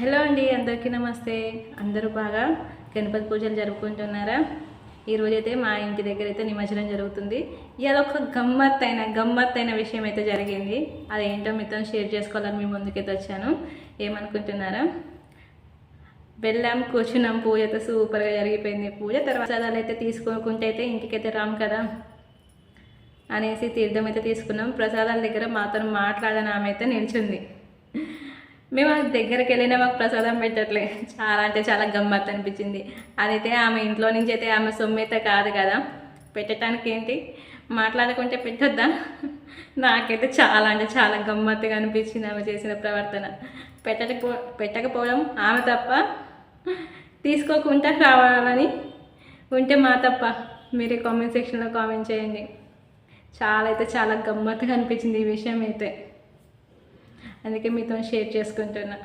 Hello అండి, అందరికీ నమస్తే. అందరూ బాగా గణపతి పూజలు జరుపుకుంటున్నారా? ఈరోజైతే మా ఇంటి దగ్గర అయితే నిమజ్జనం జరుగుతుంది. ఇదొక గమ్మత్తైన విషయం అయితే జరిగింది. అదేంటో మీతో షేర్ చేసుకోవాలని మీ ముందుకైతే వచ్చాను. ఏమనుకుంటున్నారా? వెళ్ళాం, కూర్చున్నాం. పూజ అయితే సూపర్గా జరిగిపోయింది. పూజ తర్వాత అయితే తీసుకోకుంటే అయితే ఇంటికైతే రాము కదా అనేసి తీర్థం అయితే తీసుకున్నాం. ప్రసాదాల దగ్గర మాతో మాట్లాడని ఆమె అయితే నిల్చుంది. మేము దగ్గరికి వెళ్ళినా మాకు ప్రసాదం పెట్టట్లే. చాలా అంటే చాలా గమ్మత్తు అనిపించింది. అదైతే ఆమె ఇంట్లో నుంచి అయితే ఆమె సొమ్ము అయితే కాదు కదా, పెట్టడానికి ఏంటి మాట్లాడుకుంటే పెట్టొద్దా? నాకైతే చాలా అంటే చాలా గమ్మత్తుగా అనిపించింది ఆమె చేసిన ప్రవర్తన. పెట్టకపోవడం ఆమె తప్ప, తీసుకోకుండా రావాలని ఉంటే మా తప్ప. మీరే కామెంట్ సెక్షన్లో కామెంట్ చేయండి. చాలా గమ్మత్తుగా అనిపించింది ఈ విషయం అయితే. అందుకే మీతో షేర్ చేసుకుంటున్నా.